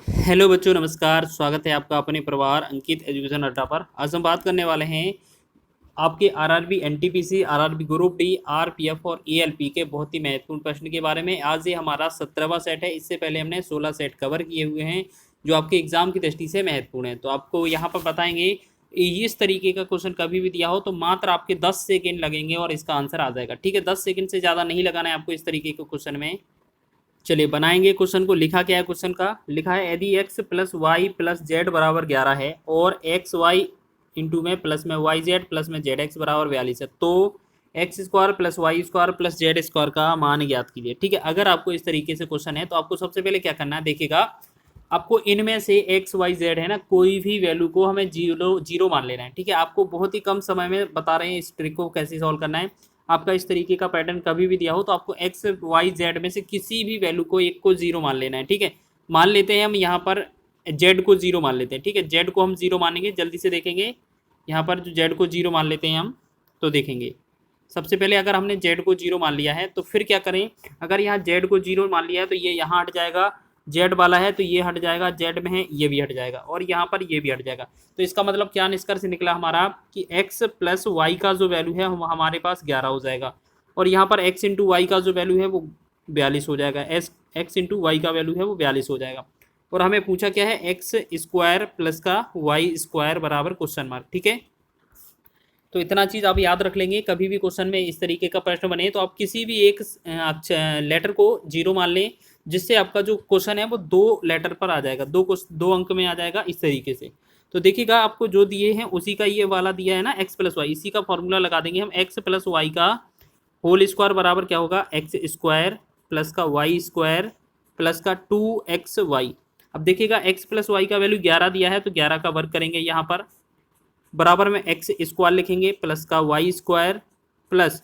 Hello बच्चों, नमस्कार। स्वागत है आपका अपने परिवार अंकित एजुकेशन अड्डा पर। आज हम बात करने वाले हैं आपके RRB, NTPC, RRB group D, RPF और एएलपी के बहुत ही महत्वपूर्ण प्रश्न के बारे में। आज ये हमारा 17वां सेट है। इससे पहले हमने 16 सेट कवर किए हुए हैं जो आपके एग्जाम की दृष्टि से महत्वपूर्ण है। तो आपको यहाँ पर बताएंगे इस तरीके का क्वेश्चन कभी भी दिया हो तो मात्र आपके 10 सेकेंड लगेंगे और इसका आंसर आ जाएगा। ठीक है, 10 सेकेंड से ज़्यादा नहीं लगाना है आपको इस तरीके के क्वेश्चन में। चलिए बनाएंगे क्वेश्चन को। लिखा क्या है क्वेश्चन का? लिखा है यदि x plus y plus z बराबर 11 है और एक्स वाई इंटू में प्लस में वाई जेड प्लस में जेड एक्स बराबर 42 है तो x square plus y square plus z square का मान ज्ञात कीजिए। ठीक है, अगर आपको इस तरीके से क्वेश्चन है तो आपको सबसे पहले क्या करना है, देखिएगा आपको इनमें से एक्स वाई जेड है ना, कोई भी वैल्यू को हमें जीरो जीरो मान लेना है। ठीक है, आपको बहुत ही कम समय में बता रहे हैं इस ट्रिक को कैसे सॉल्व करना है। आपका इस तरीके का पैटर्न कभी भी दिया हो तो आपको एक्स वाई जेड में से किसी भी वैल्यू को एक को जीरो मान लेना है। ठीक है, मान लेते हैं हम यहाँ पर जेड को जीरो मान लेते हैं। ठीक है, जेड को हम जीरो मानेंगे, जल्दी से देखेंगे यहाँ पर जो जेड को जीरो मान लेते हैं हम, तो देखेंगे सबसे पहले अगर हमने जेड को जीरो मान लिया है तो फिर क्या करें, अगर यहाँ जेड को जीरो मान लिया है तो ये यहाँ हट जाएगा, जेड वाला है तो ये हट जाएगा, जेड में है ये भी हट जाएगा और यहाँ पर ये भी हट जाएगा। तो इसका मतलब क्या निष्कर्ष निकला हमारा कि x प्लस वाई का जो वैल्यू है हमारे पास 11 हो जाएगा और यहाँ पर x इंटू वाई का जो वैल्यू है वो 42 हो जाएगा। x इंटू वाई का वैल्यू है वो 42 हो जाएगा। और हमें पूछा क्या है, एक्स स्क्वायर प्लस का वाई स्क्वायर बराबर क्वेश्चन मार्क। ठीक है, तो इतना चीज़ आप याद रख लेंगे। कभी भी क्वेश्चन में इस तरीके का प्रश्न बने तो आप किसी भी एक लेटर को जीरो मान लें, जिससे आपका जो क्वेश्चन है वो दो लेटर पर आ जाएगा, दो अंक में आ जाएगा इस तरीके से। तो देखिएगा आपको जो दिए हैं उसी का ये वाला दिया है ना, एक्स प्लस वाई, इसी का फॉर्मूला लगा देंगे हम। एक्स प्लस वाई का होल स्क्वायर बराबर क्या होगा, एक्स स्क्वायर प्लस का वाई स्क्वायर प्लस का 2xy। अब देखिएगा एक्स प्लस वाई का वैल्यू 11 दिया है तो 11 का वर्क करेंगे यहाँ पर, बराबर में एक्स स्क्वायर लिखेंगे प्लस का वाई स्क्वायर प्लस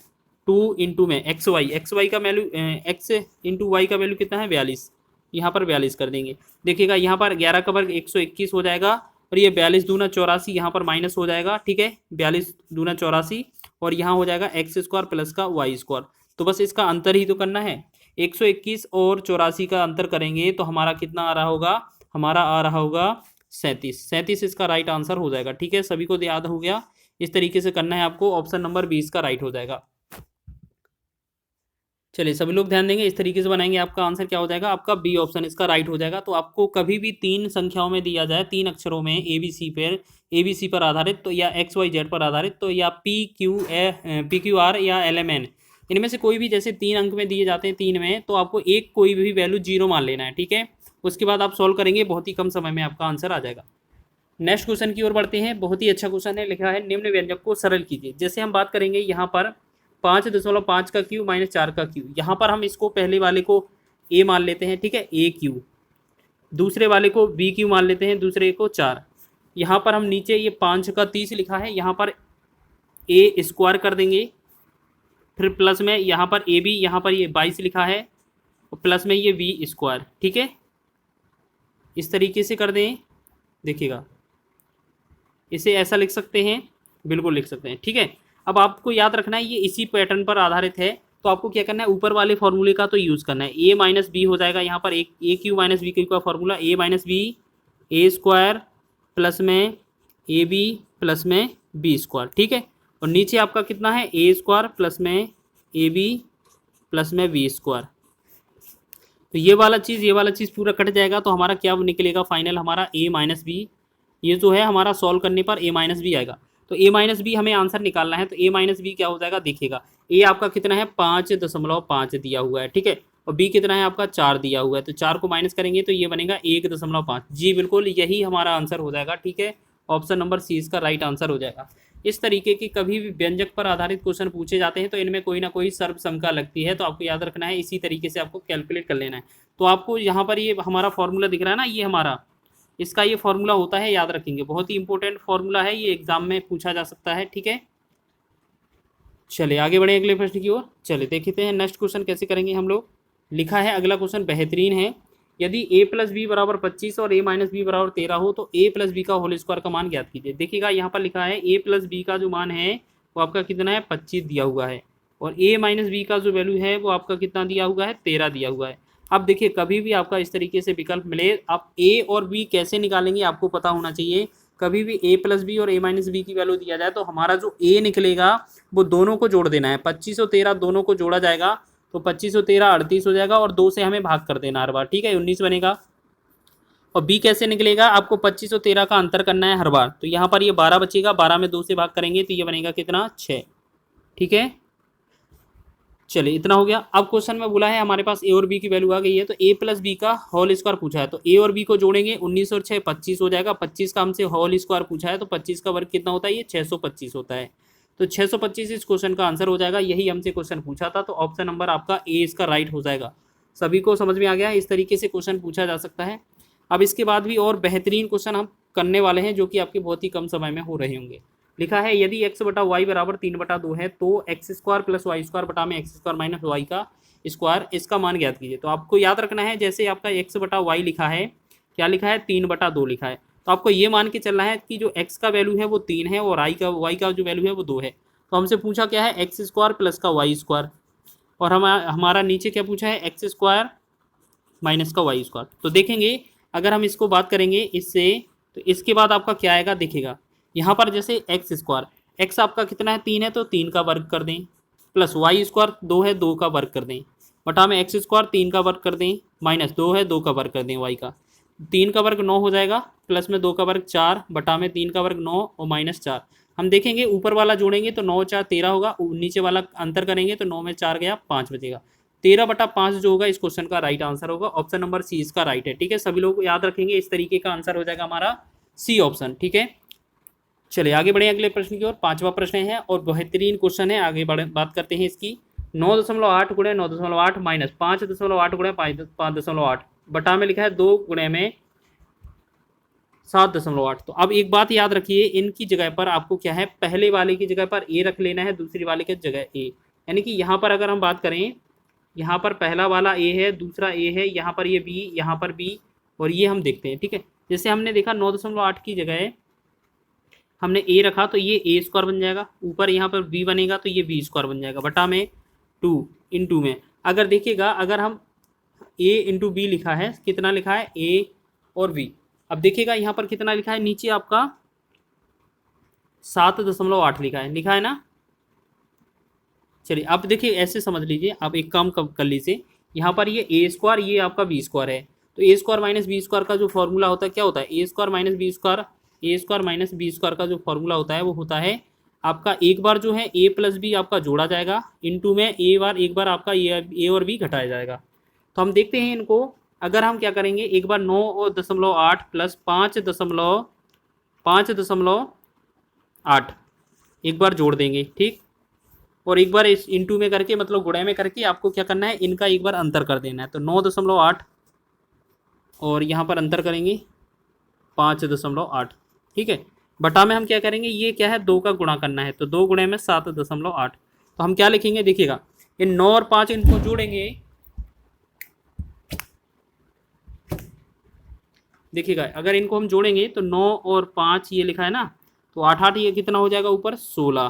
2 इंटू में एक्स वाई का वैल्यू, एक्स इंटू वाई का वैल्यू कितना है 42, यहाँ पर 42 कर देंगे। देखिएगा यहाँ पर 11 का वर्ग 121 हो जाएगा और ये 42 दूना 84 यहाँ पर माइनस हो जाएगा। ठीक है, 42 दूना 84 और यहाँ हो जाएगा एक्स स्क्वायर प्लस का वाई स्क्वायर। तो बस इसका अंतर ही तो करना है, 121 और 84 का अंतर करेंगे तो हमारा कितना आ रहा होगा, हमारा आ रहा होगा 37 इसका राइट आंसर हो जाएगा। ठीक है, सभी को याद हो गया। इस तरीके से करना है आपको, ऑप्शन नंबर 20 का राइट हो जाएगा। चलिए सभी लोग ध्यान देंगे, इस तरीके से बनाएंगे, आपका आंसर क्या हो जाएगा, आपका बी ऑप्शन इसका राइट हो जाएगा। तो आपको कभी भी तीन संख्याओं में दिया जाए, तीन अक्षरों में एबीसी पर आधारित तो या एक्स वाई जेड पर आधारित तो या पी क्यू आर या एल एम एन, इनमें से कोई भी जैसे तीन अंक में दिए जाते हैं तीन में, तो आपको एक कोई भी वैल्यू जीरो मान लेना है। ठीक है, उसके बाद आप सॉल्व करेंगे, बहुत ही कम समय में आपका आंसर आ जाएगा। नेक्स्ट क्वेश्चन की ओर बढ़ते हैं। बहुत ही अच्छा क्वेश्चन है, लिखा है निम्न व्यंजक को सरल कीजिए। जैसे हम बात करेंगे यहाँ पर 5.5 का क्यू माइनस 4 का क्यू, यहाँ पर हम इसको पहले वाले को ए मान लेते हैं। ठीक है, ए क्यू, दूसरे वाले को बी क्यू मान लेते हैं, दूसरे को 4। यहाँ पर हम नीचे ये 5 का 30 लिखा है, यहाँ पर ए स्क्वायर कर देंगे, फिर प्लस में यहाँ पर ए बी, यहाँ पर ये 22 लिखा है और प्लस में ये वी स्क्वायर। ठीक है, इस तरीके से कर दें। देखिएगा इसे ऐसा लिख सकते हैं, बिल्कुल लिख सकते हैं। ठीक है, अब आपको याद रखना है ये इसी पैटर्न पर आधारित है, तो आपको क्या करना है, ऊपर वाले फॉर्मूले का तो यूज़ करना है। ए माइनस बी हो जाएगा यहाँ पर, ए क्यू माइनस बी क्यू का फॉर्मूला ए माइनस बी ए स्क्वायर प्लस में ए बी प्लस में बी स्क्वायर। ठीक है, और नीचे आपका कितना है, ए स्क्वायर प्लस में ए बी प्लस में बी स्क्वायर। तो ये वाला चीज़ पूरा कट जाएगा तो हमारा क्या निकलेगा फाइनल, हमारा ए माइनस बी, ये जो है हमारा सॉल्व करने पर ए माइनस बी आएगा। तो ए माइनस बी हमें आंसर निकालना है, तो ए माइनस बी क्या हो जाएगा, देखिएगा ए आपका कितना है 5.5 दिया हुआ है। ठीक है, और बी कितना है आपका 4 दिया हुआ है, तो 4 को माइनस करेंगे तो ये बनेगा 1.5। जी बिल्कुल, यही हमारा आंसर हो जाएगा। ठीक है, ऑप्शन नंबर सी इसका राइट आंसर हो जाएगा। इस तरीके की कभी भी व्यंजक पर आधारित क्वेश्चन पूछे जाते हैं तो इनमें कोई ना कोई सर्वसंख्या लगती है, तो आपको याद रखना है, इसी तरीके से आपको कैलकुलेट कर लेना है। तो आपको यहाँ पर ये हमारा फॉर्मूला दिख रहा है ना, ये हमारा इसका ये फॉर्मूला होता है, याद रखेंगे, बहुत ही इंपॉर्टेंट फॉर्मूला है, ये एग्जाम में पूछा जा सकता है। ठीक है, चलिए आगे बढ़े अगले प्रश्न की ओर। चलिए देखते हैं नेक्स्ट क्वेश्चन कैसे करेंगे हम लोग। लिखा है अगला क्वेश्चन बेहतरीन है, यदि a प्लस बी बराबर 25 और a माइनस बी बराबर 13 हो तो a प्लस बी का होल स्क्वायर का मान ज्ञात कीजिए। देखिएगा यहाँ पर लिखा है a प्लस बी का जो मान है वो आपका कितना है 25 दिया हुआ है और a माइनस बी का जो वैल्यू है वो आपका कितना दिया हुआ है 13 दिया हुआ है। अब देखिए कभी भी आपका इस तरीके से विकल्प मिले, आप ए और बी कैसे निकालेंगे आपको पता होना चाहिए। कभी भी ए प्लस बी और ए माइनस बी की वैल्यू दिया जाए तो हमारा जो ए निकलेगा वो दोनों को जोड़ देना है। 25 और 13 दोनों को जोड़ा जाएगा तो 25 और 13 38 हो जाएगा और 2 से हमें भाग कर देना हर बार, ठीक है, 19 बनेगा। और बी कैसे निकलेगा, आपको 25 और 13 का अंतर करना है हर बार, तो यहाँ पर ये 12 बचेगा, 12 में 2 से भाग करेंगे तो ये बनेगा कितना, 6, ठीक है। चलिए इतना हो गया। अब क्वेश्चन में बोला है हमारे पास ए और बी की वैल्यू आ गई है, तो ए प्लस बी का होल स्क्वायर पूछा है, तो ए और बी को जोड़ेंगे, 19 और 6 25 हो जाएगा, 25 का हमसे होल स्क्वायर पूछा है तो 25 का वर्ग कितना होता है, ये 625 होता है, तो 625 इस क्वेश्चन का आंसर हो जाएगा। यही हमसे क्वेश्चन पूछा था, तो ऑप्शन नंबर आपका ए इसका राइट हो जाएगा। सभी को समझ में आ गया, इस तरीके से क्वेश्चन पूछा जा सकता है। अब इसके बाद भी और बेहतरीन क्वेश्चन हम करने वाले हैं जो कि आपके बहुत ही कम समय में हो रहे होंगे। लिखा है यदि x बटा वाई बराबर 3/2 है तो x square plus y square बटा में एक्स स्क्वायर माइनस वाई का स्क्वायर, इसका मान ज्ञात कीजिए। तो आपको याद रखना है, जैसे आपका x बटा वाई लिखा है, क्या लिखा है, 3/2 लिखा है, तो आपको ये मान के चलना है कि जो x का वैल्यू है वो 3 है और वाई का जो वैल्यू है वो 2 है। तो हमसे पूछा क्या है, एक्स स्क्वायर प्लस का वाई स्क्वायर, और हमारा नीचे क्या पूछा है, एक्स स्क्वायर माइनस का वाई स्क्वायर। तो देखेंगे अगर हम इसको बात करेंगे इससे, तो इसके बाद आपका क्या आएगा, देखिएगा यहाँ पर जैसे एक्स स्क्वायर, एक्स आपका कितना है, 3 है, तो 3 का वर्ग कर दें, प्लस वाई स्क्वायर 2 है, 2 का वर्ग कर दें, बटा में एक्स स्क्वायर 3 का वर्ग कर दें, माइनस 2 है, 2 का वर्ग कर दें वाई का, 3 का वर्ग 9 हो जाएगा, प्लस में 2 का वर्ग 4, बटा में 3 का वर्ग 9 और माइनस 4। हम देखेंगे ऊपर वाला जोड़ेंगे तो 9 4 13 होगा, नीचे वाला अंतर करेंगे तो 9 में 4 गया, 5 बचेगा, 13/5 जो होगा इस क्वेश्चन का राइट आंसर होगा। ऑप्शन नंबर सी इसका राइट है, ठीक है। सभी लोग याद रखेंगे, इस तरीके का आंसर हो जाएगा हमारा सी ऑप्शन, ठीक है। चलिए आगे बढ़े अगले प्रश्न की ओर। 5वां प्रश्न है और बेहतरीन क्वेश्चन है, आगे बढ़े बात करते हैं इसकी। 9.8 गुणे 9.8 माइनस 5.8 गुणे 5.8 बटा में लिखा है 2 गुणे में 7.8। तो अब एक बात याद रखिए, इनकी जगह पर आपको क्या है, पहले वाले की जगह पर ए रख लेना है, दूसरी वाले की जगह ए, यानी कि यहाँ पर अगर हम बात करें, यहाँ पर पहला वाला ए है, दूसरा ए है, यहाँ पर ये बी, यहाँ पर बी, और ये हम देखते हैं, ठीक है। जैसे हमने देखा 9.8 की जगह हमने ए रखा तो ये ए स्क्वायर बन जाएगा, ऊपर यहाँ पर बी बनेगा तो ये बी स्क्वायर बन जाएगा, बटा में 2 इंटू में। अगर देखिएगा, अगर हम ए इंटू बी लिखा है, कितना लिखा है, ए और बी। अब देखिएगा यहाँ पर कितना लिखा है, नीचे आपका 7.8 लिखा है ना। चलिए अब देखिए ऐसे समझ लीजिए, आप एक काम कर लीजिए, यहाँ पर ये ए स्क्वायर, ये आपका बी स्क्वायर है, तो ए स्क्वायर माइनस बी स्क्वायर का जो फॉर्मूला होता है क्या होता है, ए स्क्वायर माइनस बी स्क्वायर, ए स्क्वायर माइनस बी स्क्वायर का जो फॉर्मूला होता है वो होता है आपका, एक बार जो है ए प्लस बी आपका जोड़ा जाएगा, इंटू में एक बार आपका ए और बी घटाया जाएगा। तो हम देखते हैं इनको, अगर हम क्या करेंगे, एक बार 9.8 प्लस 5.8 एक बार जोड़ देंगे, ठीक, और एक बार इस इंटू में करके, मतलब गुणे में करके आपको क्या करना है, इनका एक बार अंतर कर देना है। तो 9.8 और यहाँ पर अंतर करेंगे 5.8, ठीक है, बटा में हम क्या करेंगे, ये क्या है, 2 का गुणा करना है, तो 2 गुणे में 7.8। तो हम क्या लिखेंगे, देखिएगा इन 9 और 5 इनको जोड़ेंगे, देखिएगा अगर इनको हम जोड़ेंगे तो 9 और 5 ये लिखा है ना, तो 8 ये कितना हो जाएगा, ऊपर 16,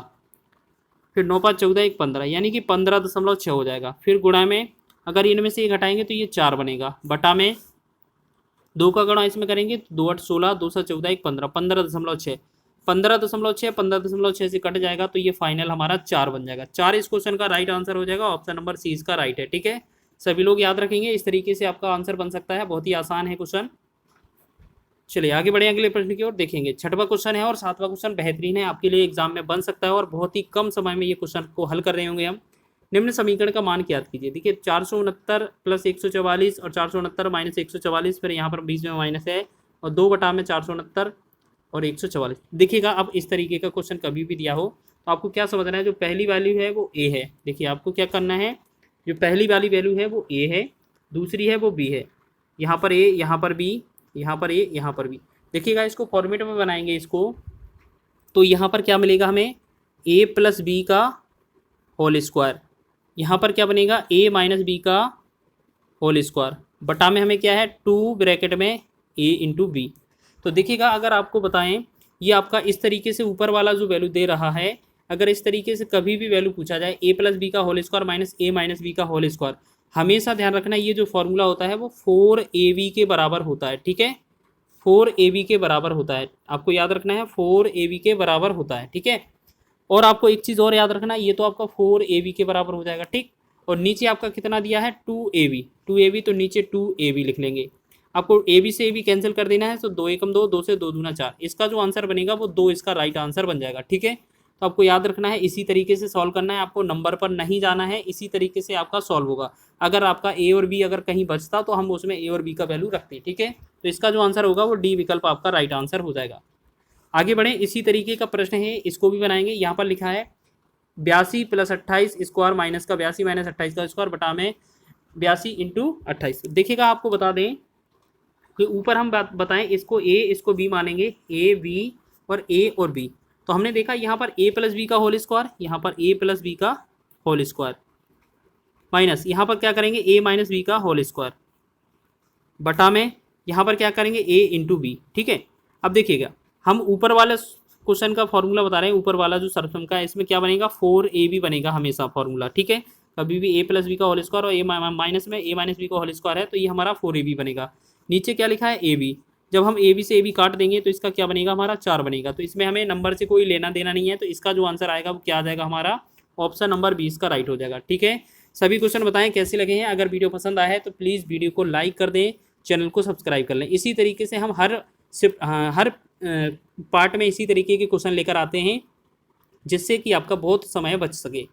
फिर 9 5 14 1 15, यानी कि 15.6 हो जाएगा। फिर गुणा में अगर इनमें से ये घटाएंगे तो ये 4 बनेगा, बटा में 2 का गुणा इसमें करेंगे तो 2 8 16, 2 7 14 1 15, 15.6, 15.6 से कट जाएगा तो ये फाइनल हमारा 4 बन जाएगा। 4 इस क्वेश्चन का राइट आंसर हो जाएगा, ऑप्शन नंबर सी इसका राइट है, ठीक है। सभी लोग याद रखेंगे, इस तरीके से आपका आंसर बन सकता है, बहुत ही आसान है क्वेश्चन। चलिए आगे बढ़े अगले प्रश्न की ओर। देखेंगे 6वां क्वेश्चन है और 7वां क्वेश्चन बेहतरीन है, आपके लिए एग्जाम में बन सकता है और बहुत ही कम समय में ये क्वेश्चन को हल कर रहे होंगे हम। निम्न समीकरण का मान याद कीजिए। देखिए 469 प्लस 144 और 469 माइनस 144, फिर यहाँ पर बीच में माइनस है, और 2 बटा में 469 और 144। देखिएगा अब इस तरीके का क्वेश्चन कभी भी दिया हो तो आपको क्या समझना है, जो पहली वैल्यू है वो ए है। देखिए आपको क्या करना है, जो पहली वाली वैल्यू है वो ए है, दूसरी है वो बी है, यहाँ पर ए, यहाँ पर बी, यहाँ पर ए, यहाँ पर बी। देखिएगा इसको फॉर्मेट में बनाएंगे इसको, तो यहाँ पर क्या मिलेगा हमें, ए प्लस बी का होल स्क्वायर, यहाँ पर क्या बनेगा, ए माइनस बी का होल स्क्वायर, बटा में हमें क्या है 2 ब्रैकेट में ए इंटू बी। तो देखिएगा अगर आपको बताएं, ये आपका इस तरीके से ऊपर वाला जो वैल्यू दे रहा है, अगर इस तरीके से कभी भी वैल्यू पूछा जाए ए प्लस बी का होल स्क्वायर माइनस ए माइनस बी का होल स्क्वायर, हमेशा ध्यान रखना ये जो फॉर्मूला होता है वो 4ab के बराबर होता है, ठीक है, 4ab के बराबर होता है, आपको याद रखना है 4ab के बराबर होता है, ठीक है। और आपको एक चीज़ और याद रखना, ये तो आपका 4ab के बराबर हो जाएगा, ठीक। और नीचे आपका कितना दिया है 2ab तो नीचे 2ab लिख लेंगे। आपको ab से ab कैंसिल कर देना है, तो 2 एकम 2, 2 से 2 दूना 4, इसका जो आंसर बनेगा वो 2 इसका राइट आंसर बन जाएगा, ठीक है। तो आपको याद रखना है इसी तरीके से सॉल्व करना है, आपको नंबर पर नहीं जाना है, इसी तरीके से आपका सॉल्व होगा। अगर आपका ए और बी अगर कहीं बचता तो हम उसमें ए और बी का वैल्यू रखते हैं, ठीक है। तो इसका जो आंसर होगा वो डी विकल्प आपका राइट आंसर हो जाएगा। आगे बढ़ें, इसी तरीके का प्रश्न है, इसको भी बनाएंगे। यहाँ पर लिखा है 82 + 28 स्क्वायर माइनस का 82 - 28 का स्क्वायर बटा में 82 × 28। देखिएगा आपको बता दें कि ऊपर हम बात बताएं इसको ए इसको बी मानेंगे, ए बी और बी। तो हमने देखा यहाँ पर a + b का होल स्क्वायर, यहाँ पर a + b का होल स्क्वायर माइनस यहाँ पर क्या करेंगे a - b का होल स्क्वायर बटा में यहाँ पर क्या करेंगे a × b, ठीक है। अब देखिएगा हम ऊपर वाले क्वेश्चन का फॉर्मूला बता रहे हैं, ऊपर वाला जो सर्वसम का है इसमें क्या बनेगा 4ab बनेगा हमेशा फॉर्मूला, ठीक है। कभी भी a + b का होल स्क्वायर और a माइनस में a - b का होल स्क्वायर है, तो ये हमारा 4ab बनेगा। नीचे क्या लिखा है ab, जब हम ए बी से ए बी काट देंगे तो इसका क्या बनेगा हमारा 4 बनेगा। तो इसमें हमें नंबर से कोई लेना देना नहीं है, तो इसका जो आंसर आएगा वो क्या आ जाएगा हमारा ऑप्शन नंबर 20 का राइट हो जाएगा, ठीक है। सभी क्वेश्चन बताएं कैसे लगे हैं। अगर वीडियो पसंद आया है तो प्लीज़ वीडियो को लाइक कर दें, चैनल को सब्सक्राइब कर लें। इसी तरीके से हम हर पार्ट में इसी तरीके के क्वेश्चन लेकर आते हैं जिससे कि आपका बहुत समय बच सके,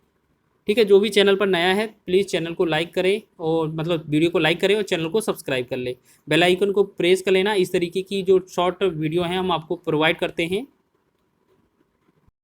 ठीक है। जो भी चैनल पर नया है प्लीज़ चैनल को लाइक करें, और मतलब वीडियो को लाइक करें और चैनल को सब्सक्राइब कर ले, बेल आइकन को प्रेस कर लेना। इस तरीके की जो शॉर्ट वीडियो हैं हम आपको प्रोवाइड करते हैं।